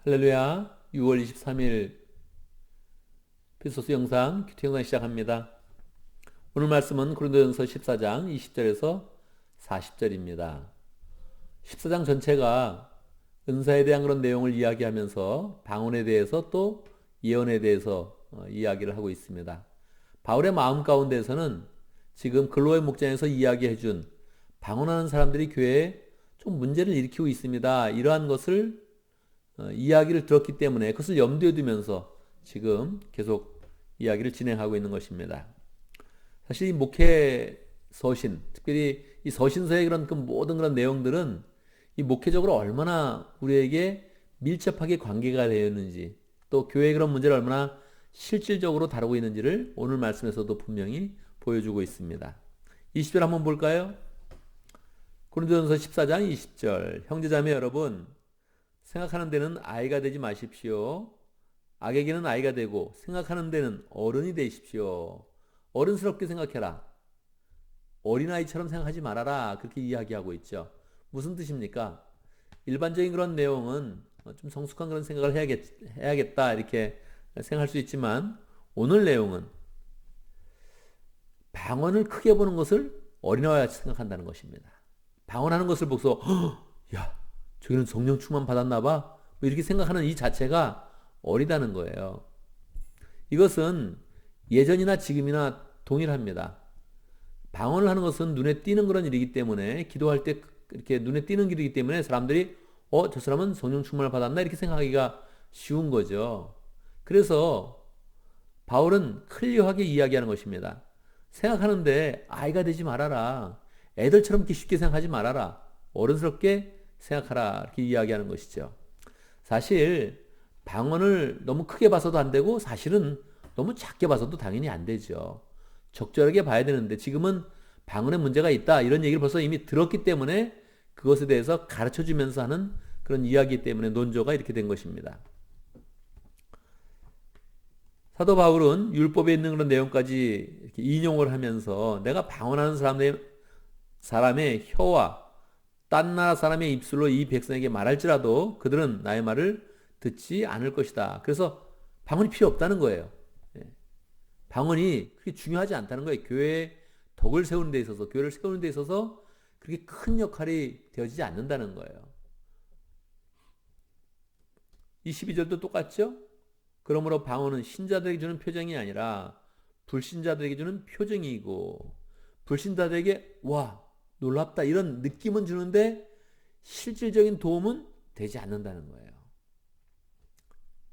할렐루야. 6월 23일 피소스 영상 큐티 영상 시작합니다. 오늘 말씀은 고린도전서 14장 20절에서 40절입니다. 14장 전체가 은사에 대한 그런 내용을 이야기하면서 방언에 대해서 또 예언에 대해서 이야기를 하고 있습니다. 바울의 마음 가운데에서는 지금 근로의 목장에서 이야기해준 방언하는 사람들이 교회에 좀 문제를 일으키고 있습니다. 이러한 것을 이야기를 들었기 때문에 그것을 염두에 두면서 지금 계속 이야기를 진행하고 있는 것입니다. 사실 이 목회 서신, 특별히 이 서신서의 그런 그 모든 그런 내용들은 이 목회적으로 얼마나 우리에게 밀접하게 관계가 되어 있는지, 또 교회의 그런 문제를 얼마나 실질적으로 다루고 있는지를 오늘 말씀에서도 분명히 보여주고 있습니다. 20절 한번 볼까요? 고린도전서 14장 20절. 형제자매 여러분, 생각하는 데는 아이가 되지 마십시오. 악에게는 아이가 되고 생각하는 데는 어른이 되십시오. 어른스럽게 생각해라. 어린아이처럼 생각하지 말아라. 그렇게 이야기하고 있죠. 무슨 뜻입니까? 일반적인 그런 내용은 좀 성숙한 그런 생각을 해야겠다 이렇게 생각할 수 있지만, 오늘 내용은 방언을 크게 보는 것을 어린아이와 같이 생각한다는 것입니다. 방언하는 것을 보고서 야, 저기는 성령 충만 받았나 봐, 뭐 이렇게 생각하는 이 자체가 어리다는 거예요. 이것은 예전이나 지금이나 동일합니다. 방언을 하는 것은 눈에 띄는 그런 일이기 때문에, 기도할 때 이렇게 눈에 띄는 일이기 때문에 사람들이 저 사람은 성령 충만을 받았나 이렇게 생각하기가 쉬운 거죠. 그래서 바울은 클리어하게 이야기하는 것입니다. 생각하는데 아이가 되지 말아라. 애들처럼 이렇게 쉽게 생각하지 말아라. 어른스럽게 생각하라. 이렇게 이야기하는 것이죠. 사실 방언을 너무 크게 봐서도 안 되고, 사실은 너무 작게 봐서도 당연히 안 되죠. 적절하게 봐야 되는데, 지금은 방언에 문제가 있다 이런 얘기를 벌써 이미 들었기 때문에 그것에 대해서 가르쳐주면서 하는 그런 이야기 때문에 논조가 이렇게 된 것입니다. 사도 바울은 율법에 있는 그런 내용까지 이렇게 인용을 하면서, 내가 방언하는 사람의 혀와 딴 나라 사람의 입술로 이 백성에게 말할지라도 그들은 나의 말을 듣지 않을 것이다. 그래서 방언이 필요 없다는 거예요. 방언이 그렇게 중요하지 않다는 거예요. 교회의 덕을 세우는 데 있어서, 교회를 세우는 데 있어서 그렇게 큰 역할이 되어지지 않는다는 거예요. 22절도 똑같죠? 그러므로 방언은 신자들에게 주는 표정이 아니라 불신자들에게 주는 표정이고, 불신자들에게 와, 놀랍다 이런 느낌은 주는데 실질적인 도움은 되지 않는다는 거예요.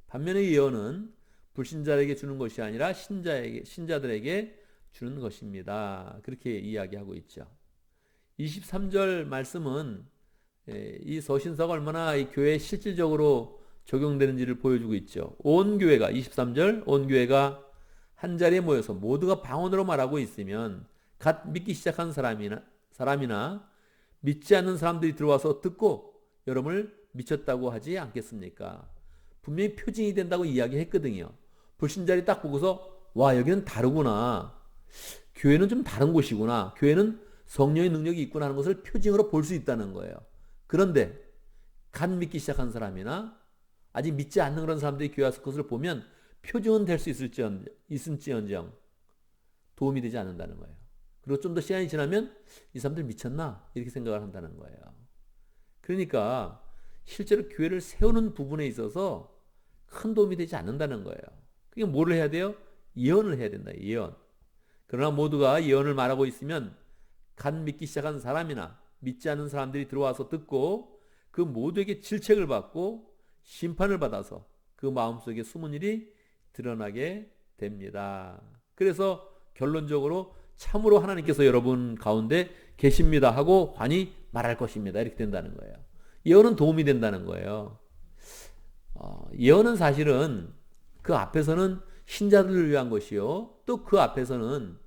반면에 예언은 불신자에게 주는 것이 아니라 신자들에게 주는 것입니다. 그렇게 이야기하고 있죠. 23절 말씀은 이 서신서가 얼마나 이 교회에 실질적으로 적용되는지를 보여주고 있죠. 온 교회가, 23절, 온 교회가 한 자리에 모여서 모두가 방언으로 말하고 있으면 갓 믿기 시작한 사람이나 믿지 않는 사람들이 들어와서 듣고 여러분을 미쳤다고 하지 않겠습니까? 분명히 표징이 된다고 이야기했거든요. 불신자들이 딱 보고서 와, 여기는 다르구나. 교회는 좀 다른 곳이구나. 교회는 성령의 능력이 있구나 하는 것을 표징으로 볼 수 있다는 거예요. 그런데 갓 믿기 시작한 사람이나 아직 믿지 않는 그런 사람들이 교회 와서 그것을 보면 표징은 될 수 있을지언정 도움이 되지 않는다는 거예요. 그리고 좀 더 시간이 지나면 이 사람들 미쳤나? 이렇게 생각을 한다는 거예요. 그러니까 실제로 교회를 세우는 부분에 있어서 큰 도움이 되지 않는다는 거예요. 그게 뭐를 해야 돼요? 예언을 해야 된다. 예언. 그러나 모두가 예언을 말하고 있으면 갓 믿기 시작한 사람이나 믿지 않는 사람들이 들어와서 듣고 그 모두에게 질책을 받고 심판을 받아서 그 마음속에 숨은 일이 드러나게 됩니다. 그래서 결론적으로 참으로 하나님께서 여러분 가운데 계십니다 하고 환히 말할 것입니다. 이렇게 된다는 거예요. 예언은 도움이 된다는 거예요. 예언은 사실은 그 앞에서는 신자들을 위한 것이요, 또 그 앞에서는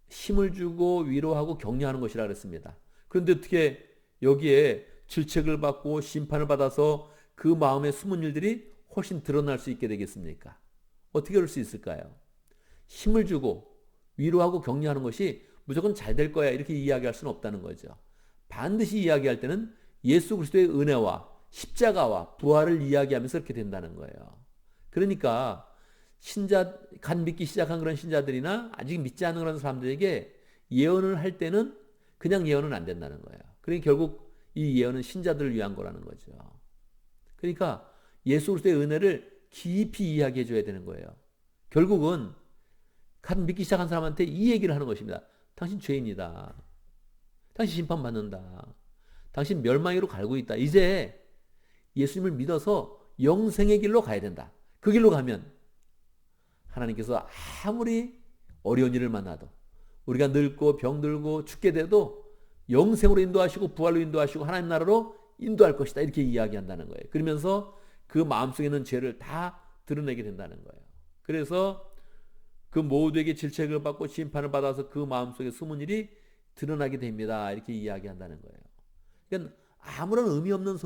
힘을 주고 위로하고 격려하는 것이라 그랬습니다. 그런데 어떻게 여기에 질책을 받고 심판을 받아서 그 마음의 숨은 일들이 훨씬 드러날 수 있게 되겠습니까? 어떻게 그럴 수 있을까요? 힘을 주고 위로하고 격려하는 것이 무조건 잘 될 거야 이렇게 이야기할 수는 없다는 거죠. 반드시 이야기할 때는 예수 그리스도의 은혜와 십자가와 부활을 이야기하면서 이렇게 된다는 거예요. 그러니까 갓 믿기 시작한 그런 신자들이나 아직 믿지 않는 그런 사람들에게 예언을 할 때는 그냥 예언은 안 된다는 거예요. 그러니까 결국 이 예언은 신자들을 위한 거라는 거죠. 그러니까 예수 그리스도의 은혜를 깊이 이야기해 줘야 되는 거예요. 결국은 갓 믿기 시작한 사람한테 이 얘기를 하는 것입니다. 당신 죄인이다. 당신 심판받는다. 당신 멸망으로 갈고 있다. 이제 예수님을 믿어서 영생의 길로 가야 된다. 그 길로 가면 하나님께서 아무리 어려운 일을 만나도 우리가 늙고 병들고 죽게 돼도 영생으로 인도하시고 부활로 인도하시고 하나님 나라로 인도할 것이다. 이렇게 이야기한다는 거예요. 그러면서 그 마음속에 있는 죄를 다 드러내게 된다는 거예요. 그래서 그 모두에게 질책을 받고 심판을 받아서 그 마음속에 숨은 일이 드러나게 됩니다. 이렇게 이야기한다는 거예요. 그러니까 아무런 의미 없는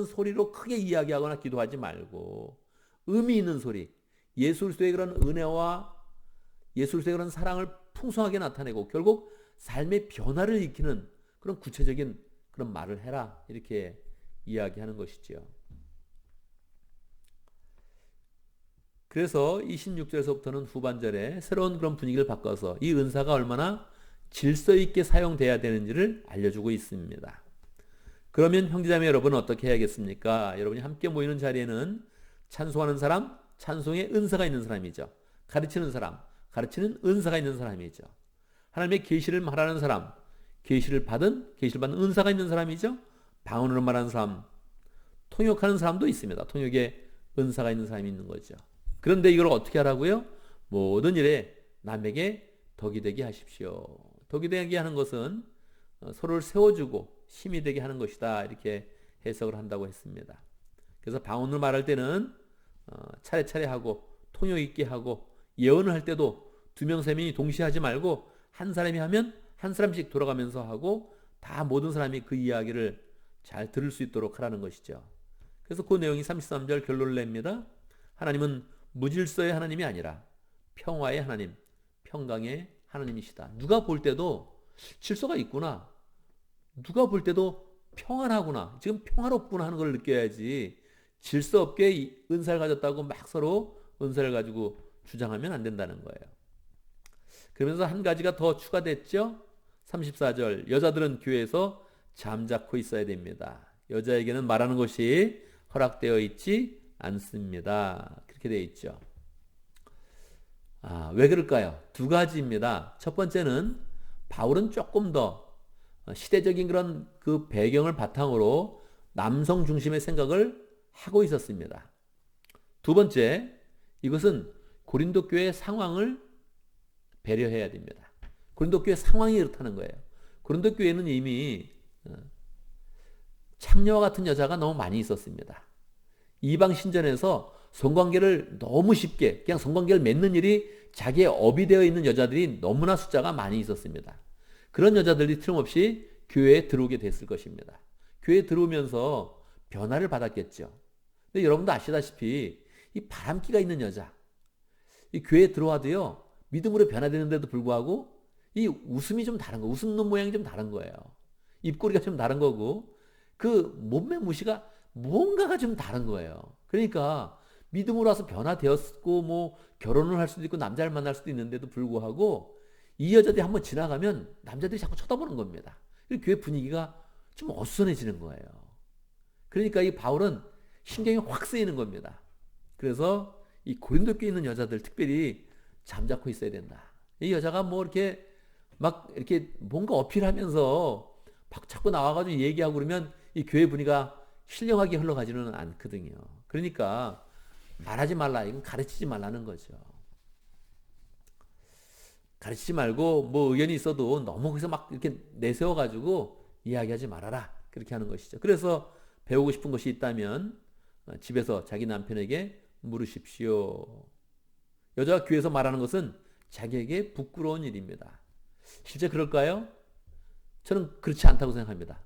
소리로 크게 이야기하거나 기도하지 말고 의미 있는 소리, 예수 그리스도의 그런 은혜와 예수 그리스도의 그런 사랑을 풍성하게 나타내고 결국 삶의 변화를 일으키는 그런 구체적인 그런 말을 해라. 이렇게 이야기하는 것이죠. 그래서 이 16절에서부터는 후반절에 새로운 그런 분위기를 바꿔서 이 은사가 얼마나 질서 있게 사용돼야 되는지를 알려주고 있습니다. 그러면 형제자매 여러분은 어떻게 해야겠습니까? 여러분이 함께 모이는 자리에는 찬송하는 사람, 찬송의 은사가 있는 사람이죠. 가르치는 사람, 가르치는 은사가 있는 사람이죠. 하나님의 계시를 말하는 사람, 계시를 받은 은사가 있는 사람이죠. 방언으로 말하는 사람, 통역하는 사람도 있습니다. 통역에 은사가 있는 사람이 있는 거죠. 그런데 이걸 어떻게 하라고요? 모든 일에 남에게 덕이 되게 하십시오. 덕이 되게 하는 것은 서로를 세워주고 힘이 되게 하는 것이다. 이렇게 해석을 한다고 했습니다. 그래서 방언을 말할 때는 차례차례 하고 통역 있게 하고 예언을 할 때도 2명, 3명이 동시에 하지 말고 한 사람이 하면 한 사람씩 돌아가면서 하고 다 모든 사람이 그 이야기를 잘 들을 수 있도록 하라는 것이죠. 그래서 그 내용이 33절 결론을 냅니다. 하나님은 무질서의 하나님이 아니라 평화의 하나님, 평강의 하나님이시다. 누가 볼 때도 질서가 있구나. 누가 볼 때도 평안하구나. 지금 평화롭구나 하는 걸 느껴야지 질서 없게 은사를 가졌다고 막 서로 은사를 가지고 주장하면 안 된다는 거예요. 그러면서 한 가지가 더 추가됐죠. 34절 여자들은 교회에서 잠자코 있어야 됩니다. 여자에게는 말하는 것이 허락되어 있지 않습니다. 그렇게 되어 있죠. 왜 그럴까요? 2가지입니다. 첫 번째는 바울은 조금 더 시대적인 그런 그 배경을 바탕으로 남성 중심의 생각을 하고 있었습니다. 2번째, 이것은 고린도 교회의 상황을 배려해야 됩니다. 고린도 교회 상황이 그렇다는 거예요. 고린도 교회는 이미 창녀와 같은 여자가 너무 많이 있었습니다. 이방 신전에서 성관계를 너무 쉽게 그냥 성관계를 맺는 일이 자기의 업이 되어 있는 여자들이 너무나 숫자가 많이 있었습니다. 그런 여자들이 틀림없이 교회에 들어오게 됐을 것입니다. 교회에 들어오면서 변화를 받았겠죠. 근데 여러분도 아시다시피 이 바람기가 있는 여자, 이 교회에 들어와도요 믿음으로 변화되는데도 불구하고 이 웃음이 좀 다른 거, 웃는 모양이 좀 다른 거예요. 입꼬리가 좀 다른 거고 그 몸매 무시가 뭔가가 좀 다른 거예요. 그러니까 믿음으로 와서 변화되었고 뭐 결혼을 할 수도 있고 남자를 만날 수도 있는데도 불구하고 이 여자들이 한번 지나가면 남자들이 자꾸 쳐다보는 겁니다. 교회 분위기가 좀 어수선해지는 거예요. 그러니까 이 바울은 신경이 확 쓰이는 겁니다. 그래서 이 고린도 교회에 있는 여자들 특별히 잠자코 있어야 된다. 이 여자가 뭐 이렇게 막 이렇게 뭔가 어필하면서 막 자꾸 나와가지고 얘기하고 그러면 이 교회 분위기가 신령하게 흘러가지는 않거든요. 그러니까 말하지 말라. 이건 가르치지 말라는 거죠. 가르치지 말고 뭐 의견이 있어도 너무 거기서 막 이렇게 내세워가지고 이야기하지 말아라. 그렇게 하는 것이죠. 그래서 배우고 싶은 것이 있다면 집에서 자기 남편에게 물으십시오. 여자가 교회에서 말하는 것은 자기에게 부끄러운 일입니다. 실제 그럴까요? 저는 그렇지 않다고 생각합니다.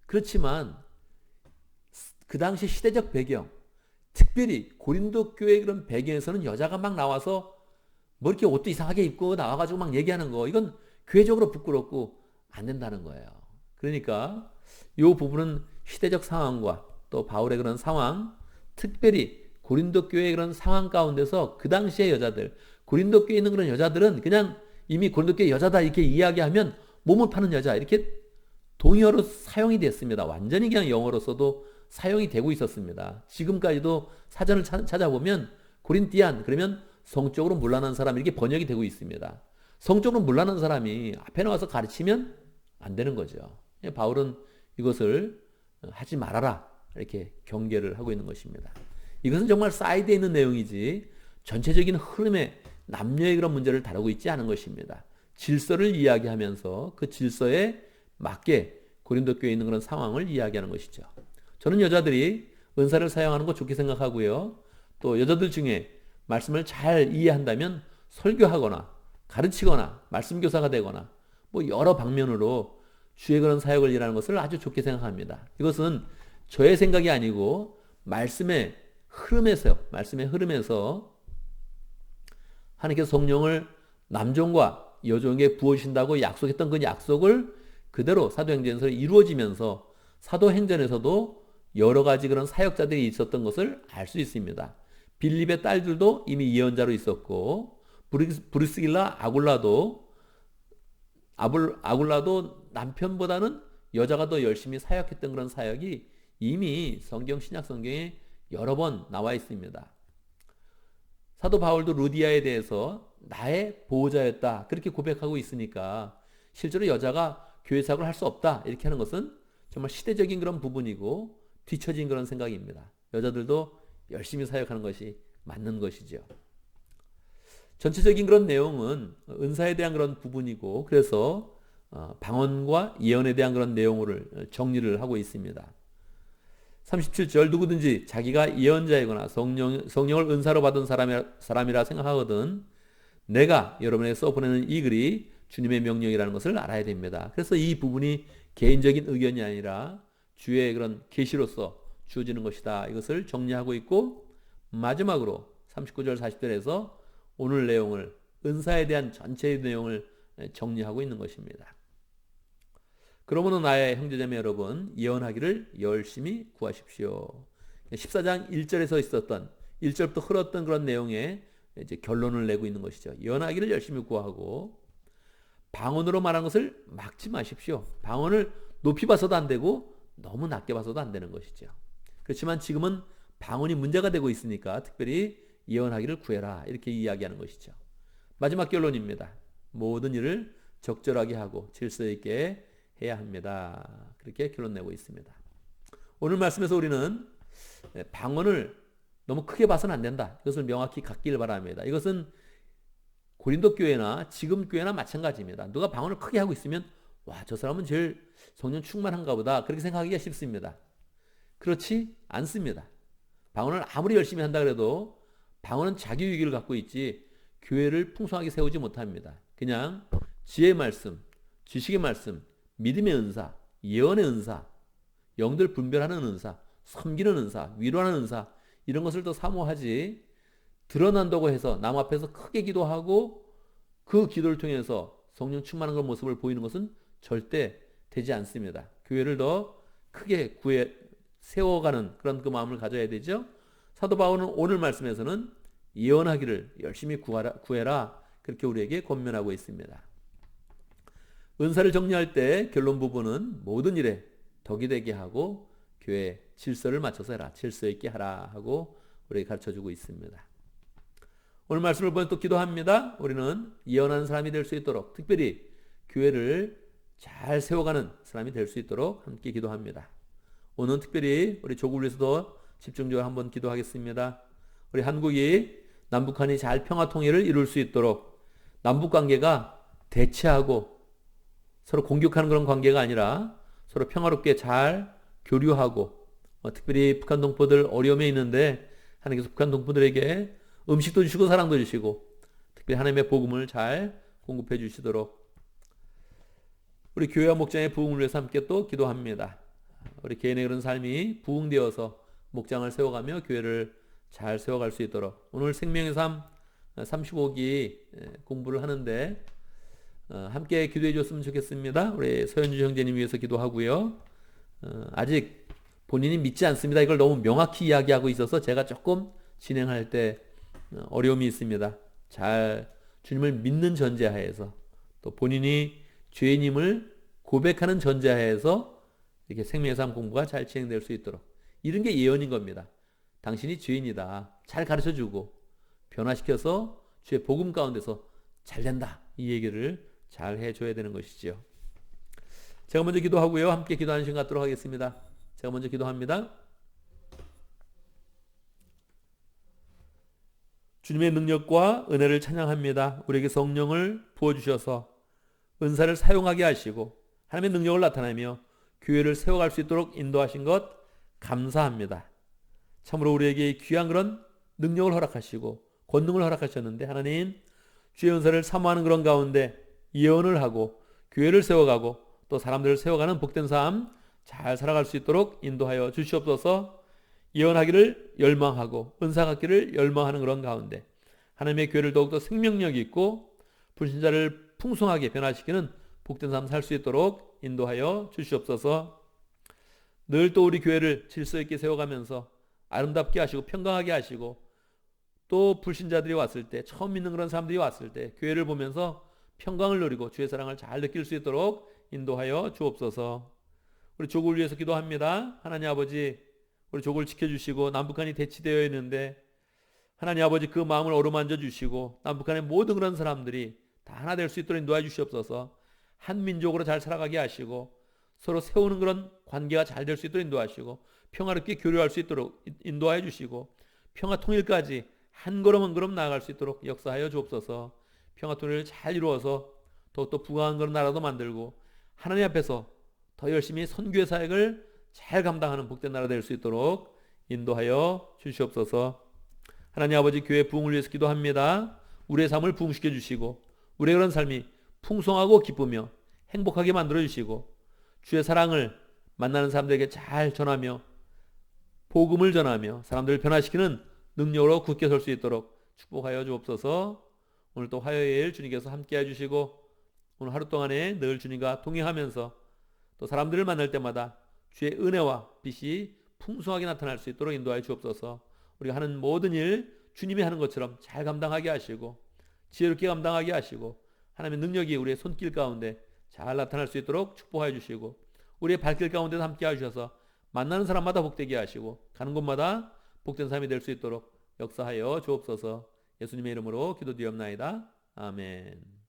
그렇지만 그 당시 시대적 배경, 특별히 고린도 교회 그런 배경에서는 여자가 막 나와서 뭐 이렇게 옷도 이상하게 입고 나와가지고 막 얘기하는 거, 이건 교회적으로 부끄럽고 안 된다는 거예요. 그러니까 이 부분은 시대적 상황과 또 바울의 그런 상황, 특별히 고린도 교회의 그런 상황 가운데서 그 당시의 여자들, 고린도 교회에 있는 그런 여자들은 그냥 이미 고린도 교회 여자다 이렇게 이야기하면 몸을 파는 여자 이렇게 동의어로 사용이 됐습니다. 완전히 그냥 영어로서도 사용이 되고 있었습니다. 지금까지도 사전을 찾아보면 고린티안 그러면 성적으로 문란한 사람 이렇게 번역이 되고 있습니다. 성적으로 문란한 사람이 앞에 나와서 가르치면 안 되는 거죠. 바울은 이것을 하지 말아라 이렇게 경계를 하고 있는 것입니다. 이것은 정말 사이드에 있는 내용이지 전체적인 흐름의 남녀의 그런 문제를 다루고 있지 않은 것입니다. 질서를 이야기하면서 그 질서에 맞게 고린도 교회에 있는 그런 상황을 이야기하는 것이죠. 저는 여자들이 은사를 사용하는 거 좋게 생각하고요. 또 여자들 중에 말씀을 잘 이해한다면 설교하거나 가르치거나 말씀 교사가 되거나 뭐 여러 방면으로 주의 그런 사역을 일하는 것을 아주 좋게 생각합니다. 이것은 저의 생각이 아니고 말씀의 흐름에서 하나님께서 성령을 남종과 여종에게 부어주신다고 약속했던 그 약속을 그대로 사도행전에서 이루어지면서 사도행전에서도 여러 가지 그런 사역자들이 있었던 것을 알 수 있습니다. 빌립의 딸들도 이미 예언자로 있었고 브리스길라 아굴라도 남편보다는 여자가 더 열심히 사역했던 그런 사역이 이미 신약 성경에 여러 번 나와 있습니다. 사도 바울도 루디아에 대해서 나의 보호자였다 그렇게 고백하고 있으니까 실제로 여자가 교회 사역을 할 수 없다 이렇게 하는 것은 정말 시대적인 그런 부분이고 뒤처진 그런 생각입니다. 여자들도 열심히 사역하는 것이 맞는 것이죠. 전체적인 그런 내용은 은사에 대한 그런 부분이고 그래서 방언과 예언에 대한 그런 내용을 정리를 하고 있습니다. 37절 누구든지 자기가 예언자이거나 성령을 은사로 받은 사람이라 생각하거든 내가 여러분에게 써보내는 이 글이 주님의 명령이라는 것을 알아야 됩니다. 그래서 이 부분이 개인적인 의견이 아니라 주의 그런 계시로서 주어지는 것이다. 이것을 정리하고 있고 마지막으로 39절 40절에서 오늘 내용을 은사에 대한 전체의 내용을 정리하고 있는 것입니다. 그러므로 나의 형제자매 여러분 예언하기를 열심히 구하십시오. 14장 1절에서 있었던 1절부터 흘렀던 그런 내용에 이제 결론을 내고 있는 것이죠. 예언하기를 열심히 구하고 방언으로 말하는 것을 막지 마십시오. 방언을 높이 봐서도 안 되고 너무 낮게 봐서도 안 되는 것이죠. 그렇지만 지금은 방언이 문제가 되고 있으니까 특별히 예언하기를 구해라 이렇게 이야기하는 것이죠. 마지막 결론입니다. 모든 일을 적절하게 하고 질서 있게 해야 합니다. 그렇게 결론 내고 있습니다. 오늘 말씀에서 우리는 방언을 너무 크게 봐서는 안 된다. 이것을 명확히 갖기를 바랍니다. 이것은 고린도 교회나 지금 교회나 마찬가지입니다. 누가 방언을 크게 하고 있으면 와, 저 사람은 제일 성령 충만한가 보다 그렇게 생각하기가 쉽습니다. 그렇지 않습니다. 방언을 아무리 열심히 한다 그래도 방언은 자기 유익을 갖고 있지 교회를 풍성하게 세우지 못합니다. 그냥 지혜의 말씀, 지식의 말씀, 믿음의 은사, 예언의 은사, 영들 분별하는 은사, 섬기는 은사, 위로하는 은사 이런 것을 더 사모하지 드러난다고 해서 남 앞에서 크게 기도하고 그 기도를 통해서 성령 충만한 그런 모습을 보이는 것은 절대 되지 않습니다. 교회를 더 크게 세워가는 그런 그 마음을 가져야 되죠. 사도 바울은 오늘 말씀에서는 예언하기를 열심히 구해라 그렇게 우리에게 권면하고 있습니다. 은사를 정리할 때 결론 부분은 모든 일에 덕이 되게 하고 교회 질서를 맞춰서 해라. 질서 있게 하라 하고 우리에게 가르쳐주고 있습니다. 오늘 말씀을 보면 또 기도합니다. 우리는 예언하는 사람이 될 수 있도록 특별히 교회를 잘 세워가는 사람이 될 수 있도록 함께 기도합니다. 오늘 특별히 우리 조국을 위해서도 집중적으로 한번 기도하겠습니다. 우리 한국이 남북한이 잘 평화통일을 이룰 수 있도록 남북관계가 대치하고 서로 공격하는 그런 관계가 아니라 서로 평화롭게 잘 교류하고 특별히 북한 동포들 어려움에 있는데 하나님께서 북한 동포들에게 음식도 주시고 사랑도 주시고 특별히 하나님의 복음을 잘 공급해 주시도록 우리 교회와 목장의 부흥을 위해서 함께 또 기도합니다. 우리 개인의 그런 삶이 부흥되어서 목장을 세워가며 교회를 잘 세워갈 수 있도록 오늘 생명의 삶 35기 공부를 하는데 함께 기도해 줬으면 좋겠습니다. 우리 서현주 형제님 위해서 기도하고요. 아직 본인이 믿지 않습니다. 이걸 너무 명확히 이야기하고 있어서 제가 조금 진행할 때 어려움이 있습니다. 잘 주님을 믿는 전제하에서 또 본인이 죄인임을 고백하는 전제하에서 이렇게 생명의 삶 공부가 잘 진행될 수 있도록 이런 게 예언인 겁니다. 당신이 죄인이다. 잘 가르쳐주고 변화시켜서 주의 복음 가운데서 잘 된다. 이 얘기를 잘 해줘야 되는 것이죠. 제가 먼저 기도하고요. 함께 기도하는 시간 갖도록 하겠습니다. 제가 먼저 기도합니다. 주님의 능력과 은혜를 찬양합니다. 우리에게 성령을 부어주셔서 은사를 사용하게 하시고 하나님의 능력을 나타내며 교회를 세워갈 수 있도록 인도하신 것 감사합니다. 참으로 우리에게 귀한 그런 능력을 허락하시고 권능을 허락하셨는데 하나님 주의 은사를 사모하는 그런 가운데 예언을 하고 교회를 세워가고 또 사람들을 세워가는 복된 삶 잘 살아갈 수 있도록 인도하여 주시옵소서. 예언하기를 열망하고 은사 갖기를 열망하는 그런 가운데 하나님의 교회를 더욱더 생명력 있고 불신자를 풍성하게 변화시키는 복된 삶 살 수 있도록 인도하여 주시옵소서. 늘 또 우리 교회를 질서 있게 세워가면서 아름답게 하시고 평강하게 하시고 또 불신자들이 왔을 때 처음 믿는 그런 사람들이 왔을 때 교회를 보면서 평강을 누리고 주의 사랑을 잘 느낄 수 있도록 인도하여 주옵소서. 우리 조국을 위해서 기도합니다. 하나님 아버지 우리 조국을 지켜주시고 남북한이 대치되어 있는데 하나님 아버지 그 마음을 어루만져 주시고 남북한의 모든 그런 사람들이 다 하나 될 수 있도록 인도해 주시옵소서. 한 민족으로 잘 살아가게 하시고 서로 세우는 그런 관계가 잘 될 수 있도록 인도하시고 평화롭게 교류할 수 있도록 인도하여 주시고 평화 통일까지 한 걸음 한 걸음 나아갈 수 있도록 역사하여 주옵소서. 평화 통일을 잘 이루어서 더욱더 부강한 그런 나라도 만들고 하나님 앞에서 더 열심히 선교의 사역을 잘 감당하는 복된 나라 될 수 있도록 인도하여 주시옵소서. 하나님 아버지 교회 부흥을 위해서 기도합니다. 우리의 삶을 부흥시켜 주시고 우리의 그런 삶이 풍성하고 기쁘며 행복하게 만들어 주시고 주의 사랑을 만나는 사람들에게 잘 전하며 복음을 전하며 사람들을 변화시키는 능력으로 굳게 설 수 있도록 축복하여 주옵소서. 오늘 또 화요일 주님께서 함께 해주시고 오늘 하루 동안에 늘 주님과 동행하면서 또 사람들을 만날 때마다 주의 은혜와 빛이 풍성하게 나타날 수 있도록 인도하여 주옵소서. 우리가 하는 모든 일 주님이 하는 것처럼 잘 감당하게 하시고 지혜롭게 감당하게 하시고 하나님의 능력이 우리의 손길 가운데 잘 나타날 수 있도록 축복하여 주시고 우리의 발길 가운데도 함께 하셔서 만나는 사람마다 복되게 하시고 가는 곳마다 복된 삶이 될 수 있도록 역사하여 주옵소서. 예수님의 이름으로 기도드리옵나이다. 아멘.